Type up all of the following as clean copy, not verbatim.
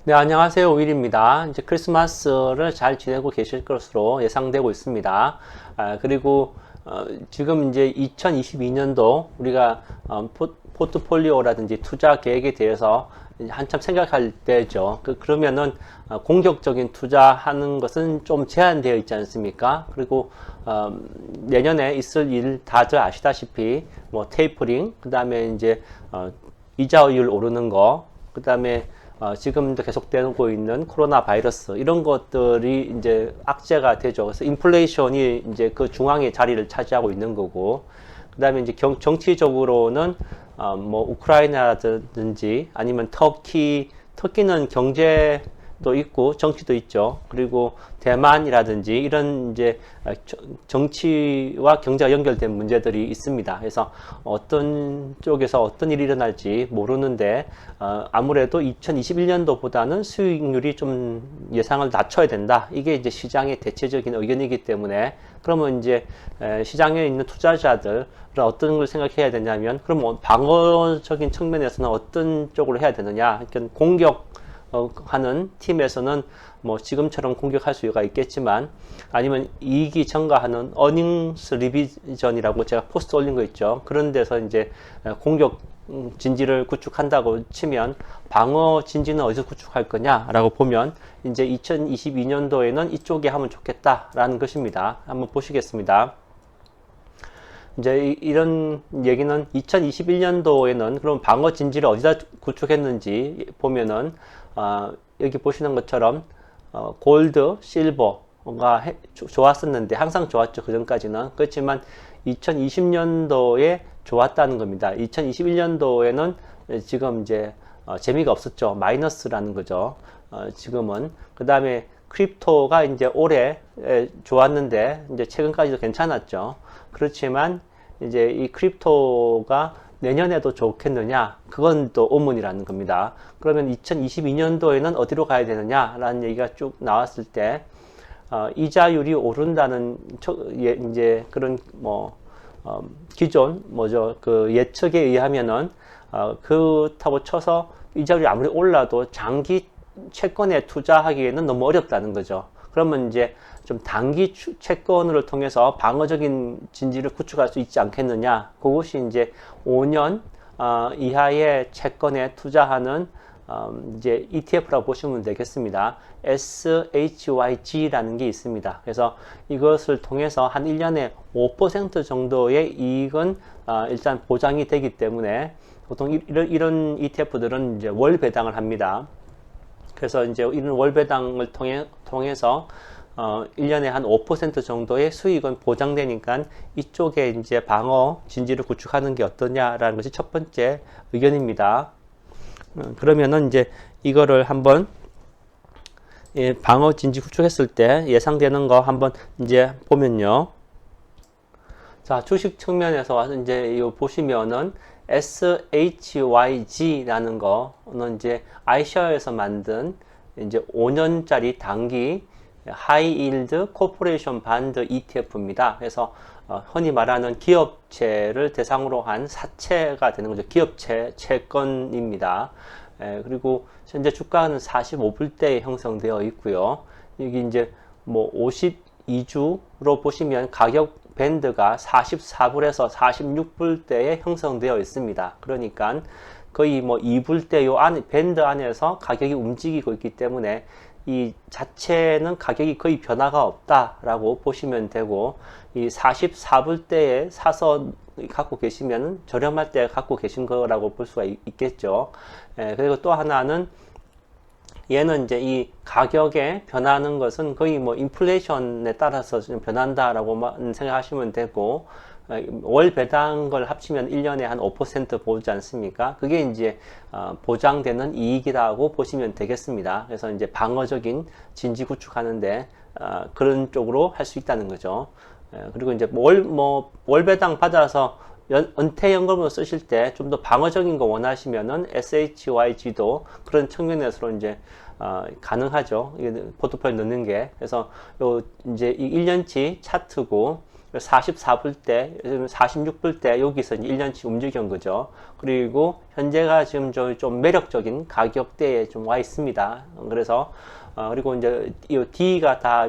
네, 안녕하세요. 오일입니다. 이제 크리스마스를 잘 지내고 계실 것으로 예상되고 있습니다. 그리고 지금 이제 2022년도 우리가 포트폴리오라든지 투자 계획에 대해서 이제 한참 생각할 때죠. 그러면은 공격적인 투자하는 것은 좀 제한되어 있지 않습니까? 그리고 내년에 있을 일 다들 아시다시피 뭐 테이퍼링, 그다음에 이제 이자율 오르는 거, 그다음에 지금도 계속되고 있는 코로나 바이러스 이런 것들이 이제 악재가 되죠. 그래서 인플레이션이 이제 그 중앙에 자리를 차지하고 있는 거고, 그다음에 이제 정치적으로는 뭐 우크라이나라든지 아니면 터키는 경제도 있고 정치도 있죠. 그리고 대만이라든지 이런 이제 정치와 경제가 연결된 문제들이 있습니다. 그래서 어떤 쪽에서 어떤 일이 일어날지 모르는데 아무래도 2021년도보다는 수익률이 좀 예상을 낮춰야 된다. 이게 이제 시장의 대체적인 의견이기 때문에 그러면 이제 시장에 있는 투자자들 어떤 걸 생각해야 되냐면 그럼 방어적인 측면에서는 어떤 쪽으로 해야 되느냐. 그러니까 공격하는 팀에서는 뭐 지금처럼 공격할 수가 있겠지만 아니면 이익이 증가하는 어닝스 리비전이라고 제가 포스트 올린 거 있죠. 그런 데서 이제 공격 진지를 구축한다고 치면 방어 진지는 어디서 구축할 거냐라고 보면 이제 2022년도에는 이쪽에 하면 좋겠다라는 것입니다. 한번 보시겠습니다. 이제 이런 얘기는 2021년도에는 그럼 방어 진지를 어디다 구축했는지 보면은 여기 보시는 것처럼 골드, 실버가 좋았었는데 항상 좋았죠. 그 전까지는. 그렇지만 2020년도에 좋았다는 겁니다. 2021년도에는 지금 이제 재미가 없었죠. 마이너스라는 거죠. 지금은. 그 다음에 크립토가 이제 올해 좋았는데 이제 최근까지도 괜찮았죠. 그렇지만 이제 이 크립토가 내년에도 좋겠느냐? 그건 또 의문이라는 겁니다. 그러면 2022년도에는 어디로 가야 되느냐라는 얘기가 쭉 나왔을 때 이자율이 오른다는 이제 그런 뭐 기존 뭐죠 그 예측에 의하면은 그렇다고 쳐서 이자율이 아무리 올라도 장기 채권에 투자하기에는 너무 어렵다는 거죠. 그러면 이제 좀 단기 채권을 통해서 방어적인 진지를 구축할 수 있지 않겠느냐. 그것이 이제 5년 이하의 채권에 투자하는 이제 ETF라고 보시면 되겠습니다. SHYG라는 게 있습니다. 그래서 이것을 통해서 한 1년에 5% 정도의 이익은 일단 보장이 되기 때문에 보통 이런 ETF들은 이제 월 배당을 합니다. 그래서 이제 이런 월 배당을 통해서 1년에 한 5% 정도의 수익은 보장되니까 이쪽에 이제 방어 진지를 구축하는 게 어떠냐라는 것이 첫 번째 의견입니다. 그러면은 이제 이거를 한번 방어 진지 구축했을 때 예상되는 거 한번 이제 보면요. 자, 주식 측면에서 이제 이거 보시면은 SHYG라는 거는 이제 아이셔에서 만든 이제 5년짜리 단기 하이일드 코퍼레이션 반드 ETF입니다. 그래서 흔히 말하는 기업체를 대상으로 한 사채가 되는 거죠. 기업체 채권입니다. 그리고 현재 주가는 45불대에 형성되어 있고요. 여기 이제 뭐 52주로 보시면 가격 밴드가 44불에서 46불대에 형성되어 있습니다. 그러니까 거의 뭐 2불대 요 안, 밴드 안에서 가격이 움직이고 있기 때문에 이 자체는 가격이 거의 변화가 없다라고 보시면 되고, 이 44불대에 사서 갖고 계시면 저렴할 때 갖고 계신 거라고 볼 수가 있겠죠. 그리고 또 하나는 얘는 이제 이 가격에 변하는 것은 거의 뭐 인플레이션에 따라서 좀 변한다라고만 생각하시면 되고, 월 배당 걸 합치면 1년에 한 5% 보지 않습니까? 그게 이제 보장되는 이익이라고 보시면 되겠습니다. 그래서 이제 방어적인 진지 구축하는데 그런 쪽으로 할 수 있다는 거죠. 그리고 이제 월 배당 받아서 은퇴연금으로 쓰실 때 좀 더 방어적인 거 원하시면은 SHYG도 그런 측면에서 이제 가능하죠. 포트폴리오 넣는 게. 그래서 요 이제 이 1년치 차트고 44불대, 46불대 여기서 이제 1년치 움직인 거죠. 그리고 현재가 지금 좀 매력적인 가격대에 좀 와 있습니다. 그래서 그리고 이제 이 D가 다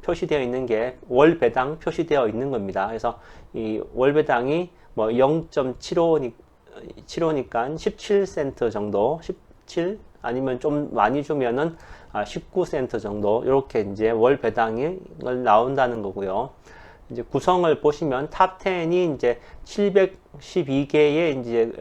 표시되어 있는 게 월 배당 표시되어 있는 겁니다. 그래서 이 월 배당이 뭐 0.75니까 17센트 정도, 17 아니면 좀 많이 주면은 19센트 정도 이렇게 이제 월 배당이 나온다는 거고요. 이제 구성을 보시면 탑 10이 이제 712개의 이제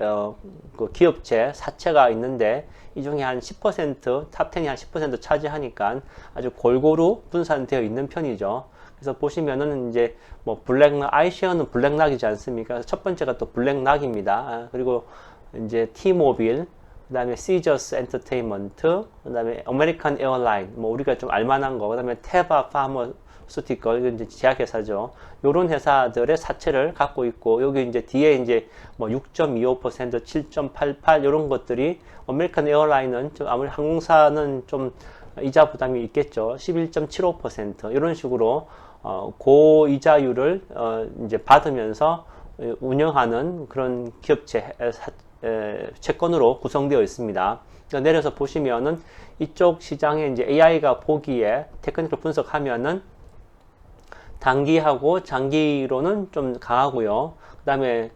그 기업체 사채가 있는데 이 중에 한 10%, 탑 10이 한 10% 차지하니까 아주 골고루 분산되어 있는 편이죠. 그래서 보시면은 이제 뭐 블랙락, 아이쉐어는 블랙락이지 않습니까? 첫 번째가 또 블랙락입니다. 그리고 이제 티모빌, 그 다음에 시저스 엔터테인먼트, 그 다음에 아메리칸 에어라인, 뭐 우리가 좀 알만한 거, 그 다음에 테바 파머스티컬, 이건 이제 제약회사죠. 요런 회사들의 사채를 갖고 있고, 여기 이제 뒤에 이제 뭐 6.25%, 7.88 이런 것들이 아메리칸 에어라인은 좀 아무리 항공사는 좀 이자 부담이 있겠죠. 11.75% 이런 식으로 고이자율을 이제 받으면서 운영하는 그런 기업체 채권으로 구성되어 있습니다. 그러니까 내려서 보시면은 이쪽 시장에 이제 AI가 보기에 테크니컬 분석하면은 단기하고 장기로는 좀 강하고요. 그 다음에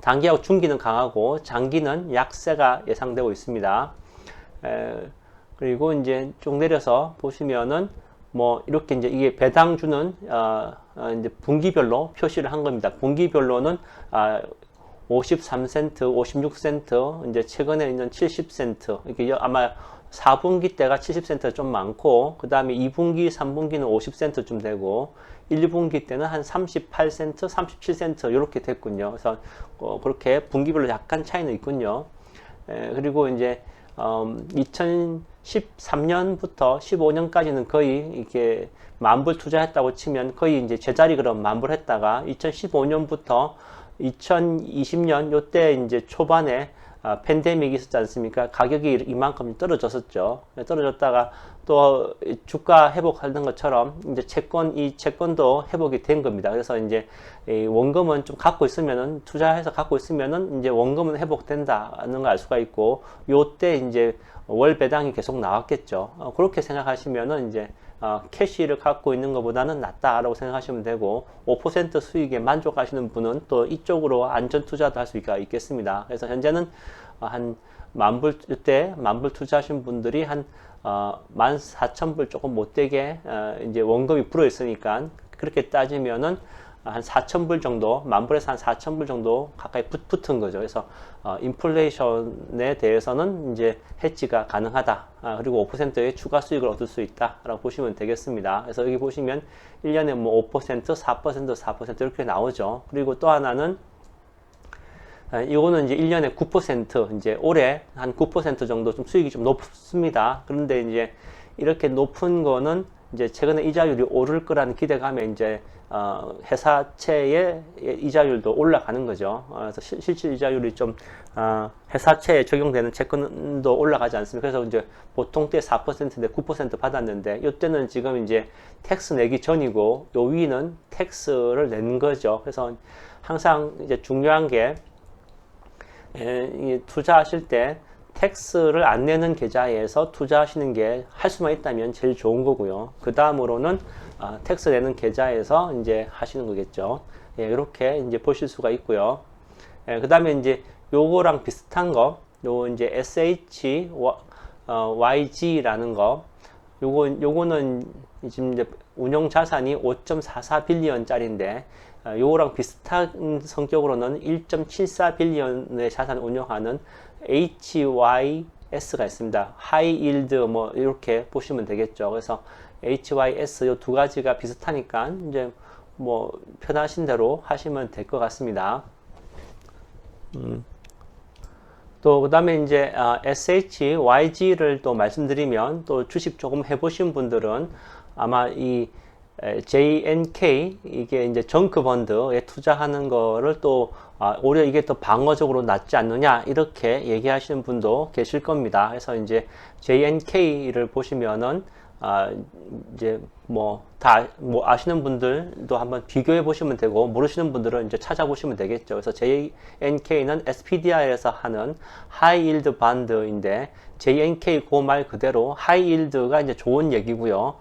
단기하고 중기는 강하고 장기는 약세가 예상되고 있습니다. 그리고 이제 쭉 내려서 보시면은 뭐 이렇게 이제 이게 배당주는 이제 분기별로 표시를 한 겁니다. 분기별로는 53센트, 56센트, 이제 최근에 있는 70센트, 이게 아마 4분기 때가 70센트가 좀 많고, 그 다음에 2분기, 3분기는 50센트쯤 되고, 1, 2분기 때는 한 38센트, 37센트, 이렇게 됐군요. 그래서, 그렇게 분기별로 약간 차이는 있군요. 그리고 이제, 2013년부터 15년까지는 거의 이렇게 만불 투자했다고 치면 거의 이제 제자리 그럼 만불 했다가 2015년부터 2020년 요때 이제 초반에 팬데믹이 있었지 않습니까? 가격이 이만큼 떨어졌었죠. 떨어졌다가 또 주가 회복하는 것처럼 이제 이 채권도 회복이 된 겁니다. 그래서 이제 이 원금은 좀 갖고 있으면은 투자해서 갖고 있으면은 이제 원금은 회복된다는 걸 알 수가 있고 요때 이제 월 배당이 계속 나왔겠죠. 그렇게 생각하시면은 이제 캐시를 갖고 있는 것보다는 낫다라고 생각하시면 되고 5% 수익에 만족하시는 분은 또 이쪽으로 안전 투자도 할 수가 있겠습니다. 그래서 현재는 한 만불 때 만불 투자하신 분들이 한 14,000불 조금 못되게 이제 원금이 불어 있으니까 그렇게 따지면은 한 4,000불 정도, 만불에서 한 4,000불 정도 가까이 붙은 거죠. 그래서 인플레이션에 대해서는 이제 해지가 가능하다. 그리고 5%의 추가 수익을 얻을 수 있다라고 보시면 되겠습니다. 그래서 여기 보시면 1년에 뭐 5%, 4%, 4% 이렇게 나오죠. 그리고 또 하나는 이거는 이제 1년에 9%, 이제 올해 한 9% 정도 좀 수익이 좀 높습니다. 그런데 이제 이렇게 높은 거는 이제 최근에 이자율이 오를 거라는 기대감에 이제 회사채의 이자율도 올라가는 거죠. 그래서 실질 이자율이 좀 회사채에 적용되는 채권도 올라가지 않습니까? 그래서 이제 보통 때 4%인데 9% 받았는데 이때는 지금 이제 텍스 내기 전이고 요 위는 텍스를 낸 거죠. 그래서 항상 이제 중요한 게 투자하실 때 텍스를 안 내는 계좌에서 투자하시는 게 할 수만 있다면 제일 좋은 거고요. 그 다음으로는 텍스 내는 계좌에서 이제 하시는 거겠죠. 예, 이렇게 이제 보실 수가 있고요. 예, 그 다음에 이제 요거랑 비슷한 거, 요 이제 SHYG라는 거, 요거는 지금 이제 운용 자산이 5.44 빌리언짜리인데, 요거랑 비슷한 성격으로는 1.74 빌리언의 자산을 운용하는 HYS가 있습니다. 하이 일드 뭐 이렇게 보시면 되겠죠. 그래서 HYS 요 두 가지가 비슷하니까 이제 뭐 편하신 대로 하시면 될 것 같습니다. 또 그다음에 이제 SHYG를 또 말씀드리면 또 주식 조금 해보신 분들은 아마 이 JNK 이게 이제 정크 펀드에 투자하는 거를 또 오히려 이게 또 방어적으로 낫지 않느냐 이렇게 얘기하시는 분도 계실 겁니다. 그래서 이제 JNK를 보시면은 이제 뭐 아시는 분들도 한번 비교해 보시면 되고, 모르시는 분들은 이제 찾아보시면 되겠죠. 그래서 JNK는 SPDR에서 하는 하이 일드 반드인데, JNK 그 말 그대로 하이 일드가 이제 좋은 얘기고요.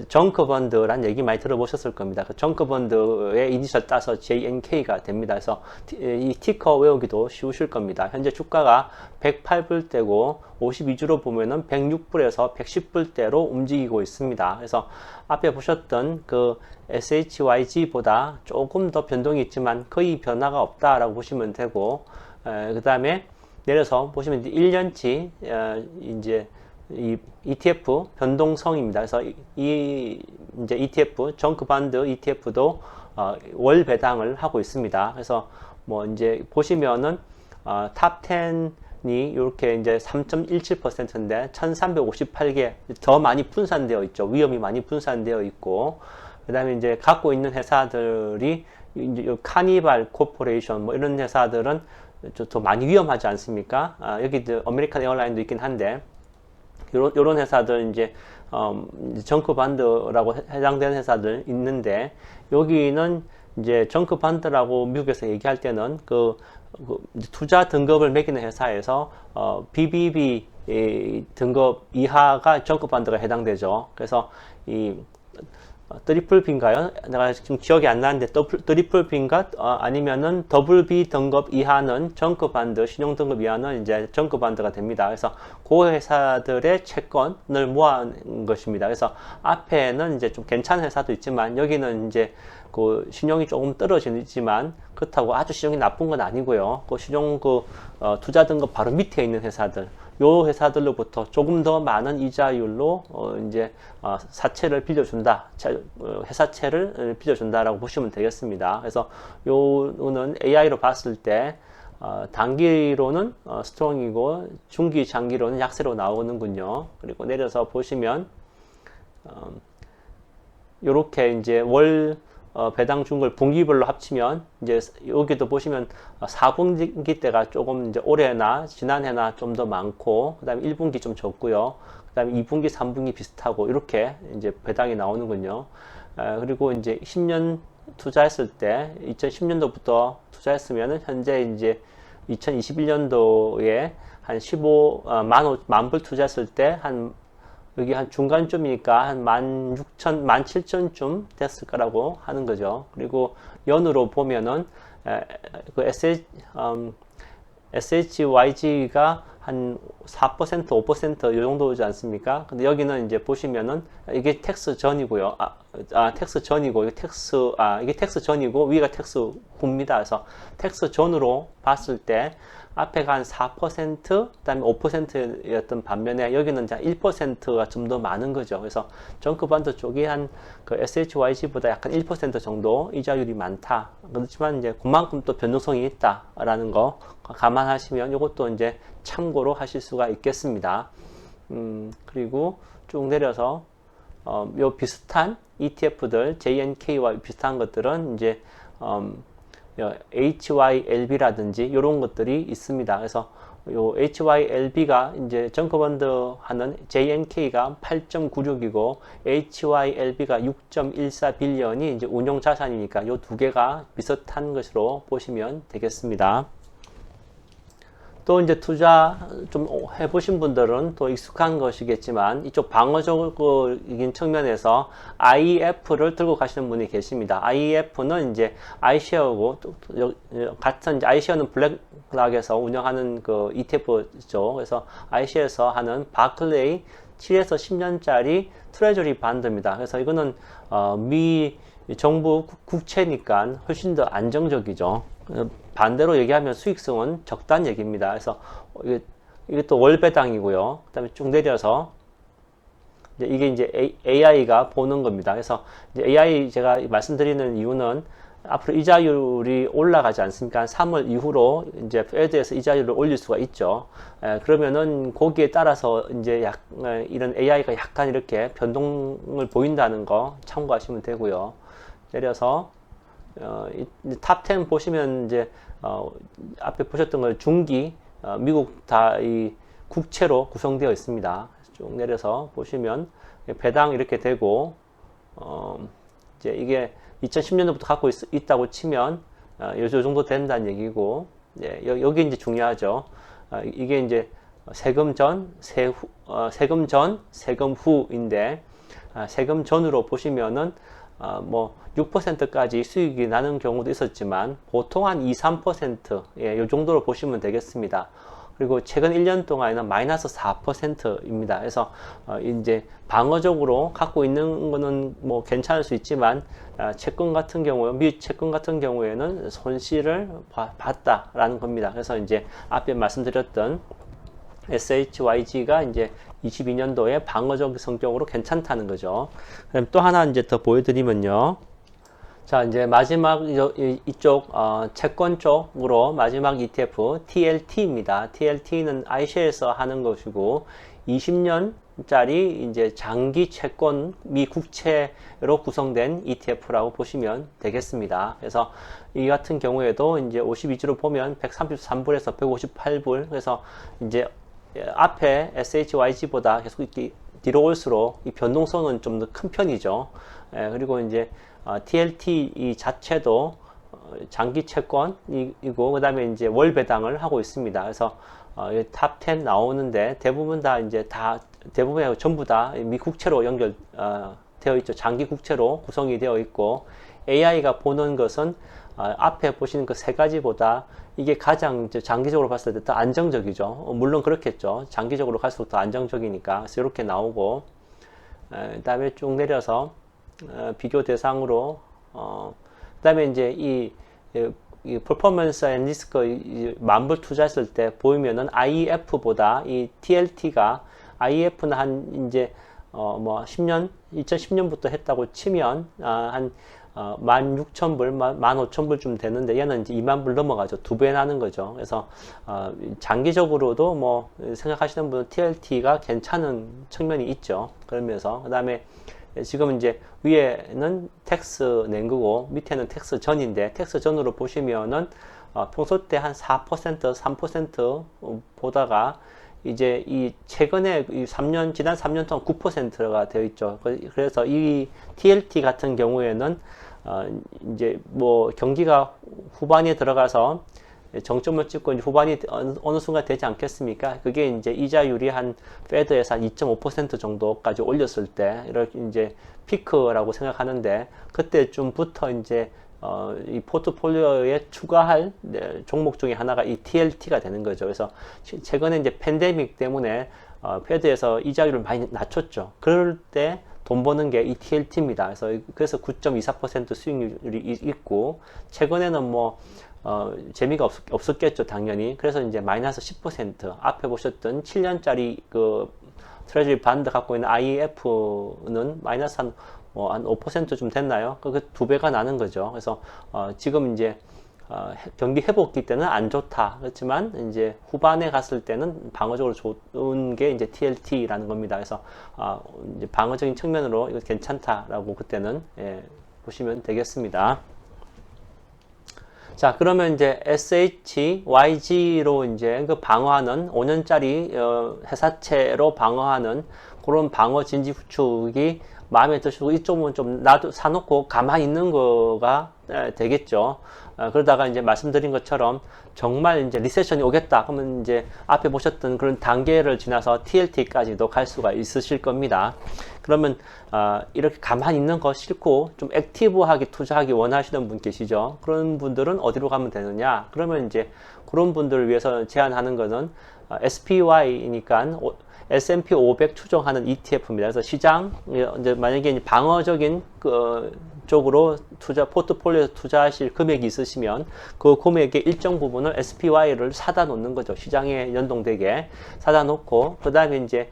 정크 번드란 얘기 많이 들어보셨을 겁니다. 그 정크 번드의 이니셜 따서 JNK가 됩니다. 그래서 이 티커 외우기도 쉬우실 겁니다. 현재 주가가 108불대고 52주로 보면은 106불에서 110불대로 움직이고 있습니다. 그래서 앞에 보셨던 그 SHYG보다 조금 더 변동이 있지만 거의 변화가 없다라고 보시면 되고, 그 다음에 내려서 보시면 1년치 이제 이 ETF 변동성입니다. 그래서 이 이제 ETF 정크 반드 ETF도 월 배당을 하고 있습니다. 그래서 뭐 이제 보시면은 탑 10이 이렇게 이제 3.17%인데 1358개 더 많이 분산되어 있죠. 위험이 많이 분산되어 있고, 그다음에 이제 갖고 있는 회사들이 이제 카니발 코퍼레이션 뭐 이런 회사들은 더 많이 위험하지 않습니까? 여기 아메리칸 에어라인도 있긴 한데, 요런 회사들 이제 정크 반드라고 해당되는 회사들 있는데, 여기는 이제 정크 반드라고 미국에서 얘기할 때는 그 투자 등급을 매기는 회사에서 BBB 등급 이하가 정크 반드가 해당되죠. 그래서 이 트리플 B인가요? 내가 지금 기억이 안 나는데 트리플 B인가? 아니면은 더블 B 등급 이하는 정크 반드, 신용 등급 이하는 이제 정크 반드가 됩니다. 그래서 그 회사들의 채권을 모아놓은 것입니다. 그래서 앞에는 이제 좀 괜찮은 회사도 있지만, 여기는 이제 그 신용이 조금 떨어지지만 그렇다고 아주 신용이 나쁜 건 아니고요. 그 신용 투자 등급 바로 밑에 있는 회사들, 요 회사들로부터 조금 더 많은 이자율로 이제 사채를 빌려준다, 회사채를 빌려준다라고 보시면 되겠습니다. 그래서 요는 AI로 봤을 때 단기로는 스트롱이고 중기 장기로는 약세로 나오는군요. 그리고 내려서 보시면 요렇게 이제 월 배당 준 걸 분기별로 합치면, 이제 여기도 보시면 4분기 때가 조금 이제 올해나 지난해나 좀 더 많고, 그 다음에 1분기 좀 적고요. 그 다음에 2분기, 3분기 비슷하고, 이렇게 이제 배당이 나오는군요. 그리고 이제 10년 투자했을 때, 2010년도부터 투자했으면은 현재 이제 2021년도에 한 15만 불 투자했을 때 여기 한 중간쯤이니까 한 16,000, 17,000쯤 됐을 거라고 하는 거죠. 그리고 연으로 보면은 그 SHYG가 한 4%, 5% 이 정도지 않습니까? 근데 여기는 이제 보시면은 이게 텍스 전이고요. 텍스 전이고, 이게 텍스 전이고, 위가 텍스 후입니다. 그래서 텍스 전으로 봤을 때 앞에가 한 4%, 그 다음에 5%였던 반면에 여기는 1%가 좀 더 많은 거죠. 그래서 정크반드 쪽이 한 그 SHYG보다 약간 1% 정도 이자율이 많다. 그렇지만 이제 그만큼 또 변동성이 있다라는 거 감안하시면 이것도 이제 참고로 하실 수가 있겠습니다. 그리고 쭉 내려서 요 비슷한 ETF들, JNK와 비슷한 것들은 이제 HYLB라든지 이런 것들이 있습니다. 그래서 요 HYLB가 이제 정크펀드 하는 JNK가 8.96이고 HYLB가 6.14 빌리언이 이제 운용 자산이니까 요 두 개가 비슷한 것으로 보시면 되겠습니다. 또 이제 투자 좀 해보신 분들은 또 익숙한 것이겠지만, 이쪽 방어적인 측면에서 IEF를 들고 가시는 분이 계십니다. IEF는 이제 iShare고, 같은 이제 iShare는 블랙락에서 운영하는 그 ETF죠. 그래서 iShare에서 하는 바클레이 7에서 10년짜리 트레저리 반드입니다. 그래서 이거는 미 정부 국채니까 훨씬 더 안정적이죠. 반대로 얘기하면 수익성은 적다는 얘기입니다. 그래서 이게 또 월배당이고요. 그 다음에 쭉 내려서 이게 이제 AI가 보는 겁니다. 그래서 이제 AI 제가 말씀드리는 이유는 앞으로 이자율이 올라가지 않습니까? 3월 이후로 이제 페드에서 이자율을 올릴 수가 있죠. 그러면은 거기에 따라서 이제 이런 AI가 약간 이렇게 변동을 보인다는 거 참고하시면 되고요. 내려서 탑 10 보시면 이제 앞에 보셨던 걸 중기 미국 다 이 국채로 구성되어 있습니다. 쭉 내려서 보시면 배당 이렇게 되고 이제 이게 2010년도부터 갖고 있다고 치면 요 정도 된다는 얘기고, 예, 여기 이제 중요하죠. 이게 이제 세금 전, 세금 전, 세금 후인데, 세금 전으로 보시면은 뭐 6%까지 수익이 나는 경우도 있었지만 보통 한 2, 3% 예, 요 정도로 보시면 되겠습니다. 그리고 최근 1년 동안에는 마이너스 4%입니다. 그래서 이제 방어적으로 갖고 있는 거는 뭐 괜찮을 수 있지만 채권 같은 경우에 미 채권 같은 경우에는 손실을 봤다라는 겁니다. 그래서 이제 앞에 말씀드렸던 SHYG가 이제 22년도에 방어적 성격으로 괜찮다는 거죠. 그럼 또 하나 이제 더 보여드리면요. 자, 이제 마지막 이쪽 채권 쪽으로 마지막 ETF TLT입니다. TLT는 iShares에서 하는 것이고 20년짜리 이제 장기 채권 미 국채로 구성된 ETF라고 보시면 되겠습니다. 그래서 이 같은 경우에도 이제 52주로 보면 133불에서 158불, 그래서 이제 앞에 SHYG보다 계속 이렇게 뒤로 올수록 이 변동성은 좀 더 큰 편이죠. 그리고 이제 TLT 이 자체도 장기 채권이고, 그 다음에 이제 월 배당을 하고 있습니다. 그래서 탑 10 나오는데 대부분 다 이제 대부분 전부 다 미 국채로 되어 있죠. 장기 국채로 구성이 되어 있고, AI가 보는 것은 앞에 보시는 그 세 가지보다 이게 가장 장기적으로 봤을 때 더 안정적이죠. 물론 그렇겠죠. 장기적으로 갈수록 더 안정적이니까. 그래서 이렇게 나오고, 그 다음에 쭉 내려서 비교 대상으로 그 다음에 이제 이 퍼포먼스 앤 리스크 만불 투자했을 때 보이면은 IEF보다 이 TLT가, IEF는 한 이제 뭐 2010년부터 했다고 치면 한 16,000불, 15,000불쯤 되는데 얘는 이제 20,000불 넘어가죠. 2배 나는 거죠. 그래서 장기적으로도 뭐 생각하시는 분은 TLT가 괜찮은 측면이 있죠. 그러면서 그 다음에 지금 이제 위에는 텍스 낸 거고 밑에는 텍스 전인데, 텍스 전으로 보시면은 평소 때 한 4%, 3% 보다가 이제 이 최근에 지난 3년 동안 9%가 되어 있죠. 그래서 이 TLT 같은 경우에는 이제 뭐 경기가 후반에 들어가서 정점을 찍고 이제 후반이 어느 순간 되지 않겠습니까? 그게 이제 이자율이 한 페드에서 한 2.5% 정도까지 올렸을 때 이렇게 이제 피크라고 생각하는데, 그때쯤부터 이제 이 포트폴리오에 추가할 종목 중에 하나가 이 TLT가 되는 거죠. 그래서 최근에 이제 팬데믹 때문에 페드에서 이자율을 많이 낮췄죠. 그럴 때 돈 버는 게 이 TLT입니다. 그래서 9.24% 수익률이 있고, 최근에는 뭐 재미가 없었겠죠, 당연히. 그래서 이제 마이너스 10%, 앞에 보셨던 7년짜리 그 트레저리 반드 갖고 있는 IEF는 마이너스 한 5%좀 됐나요? 그 2배가 나는 거죠. 그래서 지금 이제 경기 회복기 때는 안 좋다. 그렇지만 이제 후반에 갔을 때는 방어적으로 좋은 게 이제 TLT라는 겁니다. 그래서 이제 방어적인 측면으로 이거 괜찮다라고 그때는 보시면 되겠습니다. 자, 그러면 이제 SHYG로 이제 그 방어하는 5년짜리 회사채로 방어하는 그런 방어 진지 구축이 마음에 드시고 이쪽은 좀 사놓고 가만히 있는 거가 되겠죠. 그러다가 이제 말씀드린 것처럼 정말 이제 리세션이 오겠다 그러면 이제 앞에 보셨던 그런 단계를 지나서 TLT까지도 갈 수가 있으실 겁니다. 그러면 이렇게 가만히 있는 거 싫고 좀 액티브하게 투자하기 원하시는 분 계시죠. 그런 분들은 어디로 가면 되느냐? 그러면 이제 그런 분들을 위해서 제안하는 거는 SPY니까 S&P 500 추정하는 ETF입니다. 그래서 시장 이제 만약에 이제 방어적인 쪽으로 포트폴리오에 투자하실 금액이 있으시면 그 금액의 일정 부분을 SPY를 사다 놓는 거죠. 시장에 연동되게 사다 놓고 그 다음에 이제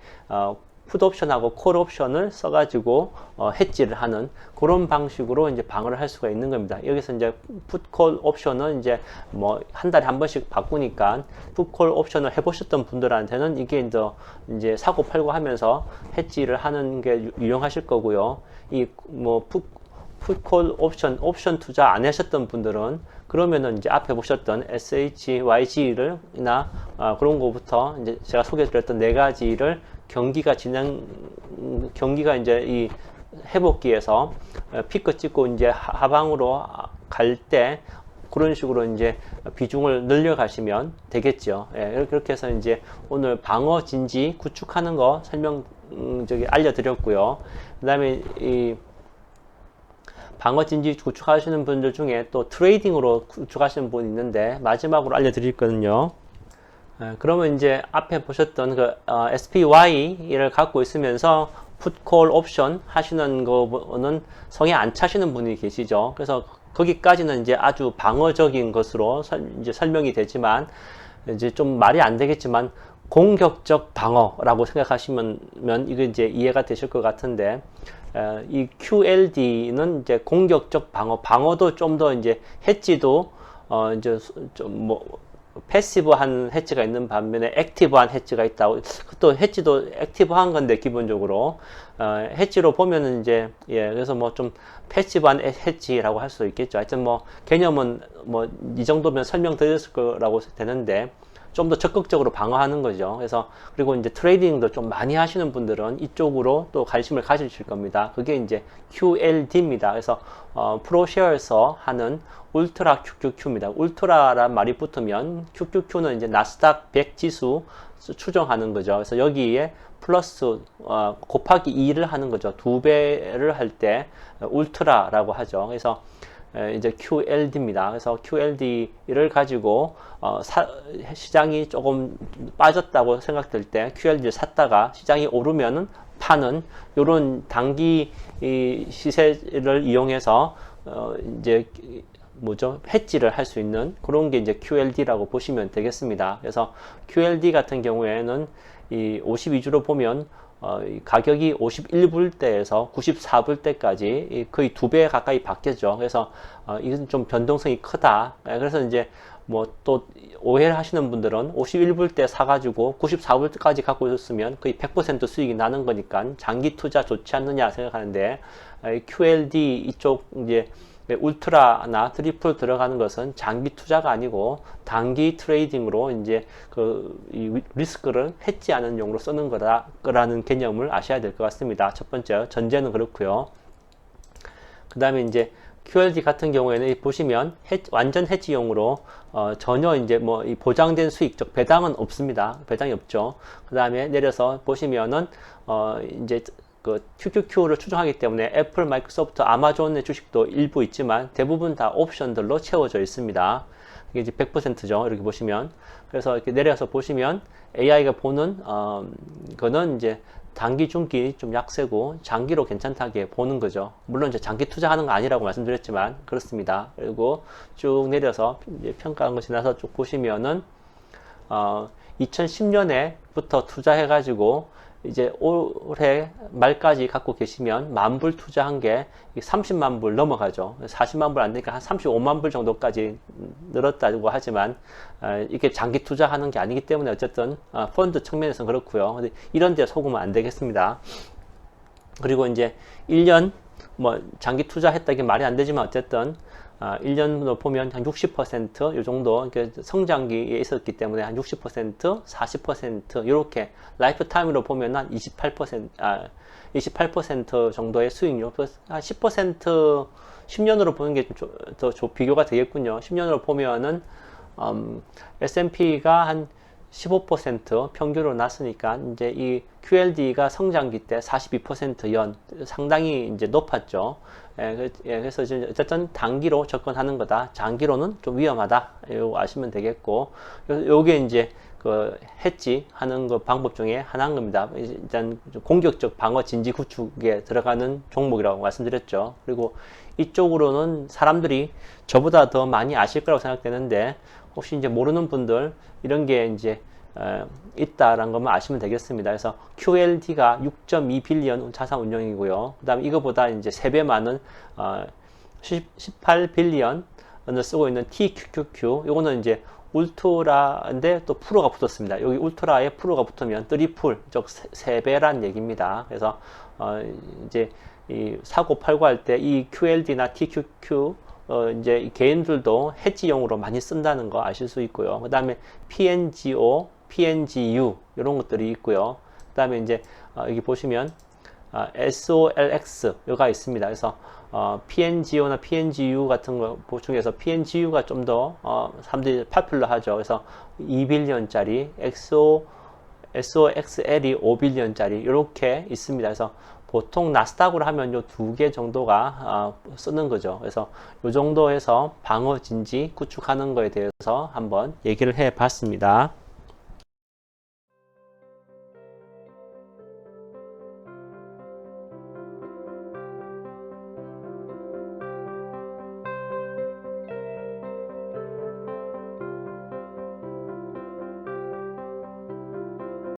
풋 옵션하고 콜 옵션을 써가지고 해지를 하는 그런 방식으로 이제 방어를 할 수가 있는 겁니다. 여기서 이제 풋 콜 옵션은 이제 뭐 한 달에 한 번씩 바꾸니까 풋 콜 옵션을 해보셨던 분들한테는 이게 이제 사고 팔고 하면서 해지를 하는 게 유용하실 거고요. 이 뭐 풋 콜 옵션 투자 안 하셨던 분들은 그러면은 이제 앞에 보셨던 SHYG나 그런 거부터 이제 제가 소개해드렸던 네 가지를 경기가 이제 이 회복기에서 피크 찍고 이제 하방으로 갈 때 그런 식으로 이제 비중을 늘려가시면 되겠죠. 예, 그렇게 해서 이제 오늘 방어 진지 구축하는 거 알려드렸고요. 그 다음에 이 방어 진지 구축하시는 분들 중에 또 트레이딩으로 구축하시는 분이 있는데 마지막으로 알려드릴 거는요. 그러면 이제 앞에 보셨던 그 SPY를 갖고 있으면서 풋콜 옵션 하시는 거는 성에 안 차시는 분이 계시죠. 그래서 거기까지는 이제 아주 방어적인 것으로 이제 설명이 되지만 이제 좀 말이 안 되겠지만 공격적 방어라고 생각하시면 이게 이제 이해가 되실 것 같은데 이 QLD는 이제 공격적 방어도 좀 더 이제 해지도 이제 좀 뭐 패시브한 해지가 있는 반면에 액티브한 해지가 있다고. 또 해지도 액티브한 건데 기본적으로 해지로 보면은 이제 그래서 뭐 좀 패시브한 해지라고 할 수 있겠죠. 하여튼 뭐 개념은 뭐 이 정도면 설명드렸을 거라고 되는데 좀 더 적극적으로 방어하는 거죠. 그래서 그리고 이제 트레이딩도 좀 많이 하시는 분들은 이쪽으로 또 관심을 가지실 겁니다. 그게 이제 QLD입니다. 그래서 프로쉐어에서 하는 울트라 QQQ입니다. 울트라란 말이 붙으면 QQQ는 이제 나스닥 100 지수 추정하는 거죠. 그래서 여기에 플러스 곱하기 2를 하는 거죠. 2배를 할 때 울트라라고 하죠. 그래서 이제 QLD입니다. 그래서 QLD를 가지고 시장이 조금 빠졌다고 생각될 때 QLD를 샀다가 시장이 오르면은 파는 요런 단기 시세를 이용해서 이제 뭐죠? 해지를 할 수 있는 그런 게 이제 QLD라고 보시면 되겠습니다. 그래서 QLD 같은 경우에는 이 52주로 보면 가격이 51불대에서 94불대까지 거의 2배 가까이 바뀌었죠. 그래서 이건 좀 변동성이 크다. 그래서 이제 뭐 또 오해를 하시는 분들은 51불대 사가지고 94불까지 갖고 있었으면 거의 100% 수익이 나는 거니까 장기 투자 좋지 않느냐 생각하는데 QLD 이쪽 이제 울트라나 트리플 들어가는 것은 장기 투자가 아니고 단기 트레이딩으로 이제 이 리스크를 해지하는 용으로 쓰는 거라는 개념을 아셔야 될 것 같습니다. 첫 번째 전제는 그렇고요. 그 다음에 이제 QLD 같은 경우에는 보시면 완전 해지용으로 전혀 이제 뭐 이 보장된 수익, 즉 배당은 없습니다. 배당이 없죠. 그 다음에 내려서 보시면은 이제 그 QQQ를 추정하기 때문에 애플, 마이크로소프트, 아마존의 주식도 일부 있지만 대부분 다 옵션들로 채워져 있습니다. 이게 이제 100%죠. 이렇게 보시면. 그래서 이렇게 내려서 보시면 AI가 보는 그거는 이제 단기, 중기 좀 약세고 장기로 괜찮다게 보는 거죠. 물론 이제 장기 투자하는 거 아니라고 말씀드렸지만 그렇습니다. 그리고 쭉 내려서 이제 평가한 것이 나서 쭉 보시면은 2010년에부터 투자해가지고 이제 올해 말까지 갖고 계시면 만불 투자한 게 30만 불 넘어가죠. 40만 불 안 되니까 한 35만 불 정도까지 늘었다고 하지만 이게 장기 투자하는 게 아니기 때문에 어쨌든 펀드 측면에서는 그렇고요. 근데 이런 데 속으면 안 되겠습니다. 그리고 이제 1년 뭐 장기 투자했다기 말이 안 되지만 어쨌든 1년으로 보면 한 60% 이 정도 성장기에 있었기 때문에 한 60%, 40% 이렇게 라이프 타임으로 보면 한 28% 정도의 수익률, 한 10% 10년으로 보는 게 더 비교가 되겠군요. 10년으로 보면은 S&P가 한 15% 평균으로 났으니까 이제 이 QLD가 성장기 때 42% 상당히 이제 높았죠. 그래서 어쨌든 단기로 접근하는 거다. 장기로는 좀 위험하다. 이거 아시면 되겠고, 요게 이제 그 해지 하는 그 방법 중에 하나인 겁니다. 일단 공격적 방어 진지 구축에 들어가는 종목이라고 말씀드렸죠. 그리고 이쪽으로는 사람들이 저보다 더 많이 아실 거라고 생각되는데 혹시 이제 모르는 분들 이런 게 이제 있다라는 것만 아시면 되겠습니다. 그래서 QLD가 6.2 빌리언 자산 운용이고요. 그 다음에 이거보다 이제 3배 많은 18 빌리언을 쓰고 있는 TQQQ. 이거는 이제 울트라인데 또 프로가 붙었습니다. 여기 울트라에 프로가 붙으면 트리플, 즉 3배란 얘기입니다. 그래서 이제 이 사고 팔고 할 때 이 QLD나 TQQ 이제 개인들도 해지용으로 많이 쓴다는 거 아실 수 있고요. 그 다음에 PNGO, PNGU 이런 것들이 있고요. 그 다음에 이제 여기 보시면 SOLX 가 있습니다. 그래서 PNGO나 PNGU 같은 거 중에서 PNGU가 좀 더 사람들이 파퓰러하죠. 그래서 2빌리언짜리, SOXL이 5빌리언짜리 이렇게 있습니다. 그래서 보통 나스닥으로 하면 요 두 개 정도가 쓰는 거죠. 그래서 요 정도에서 방어 진지 구축하는 거에 대해서 한번 얘기를 해 봤습니다.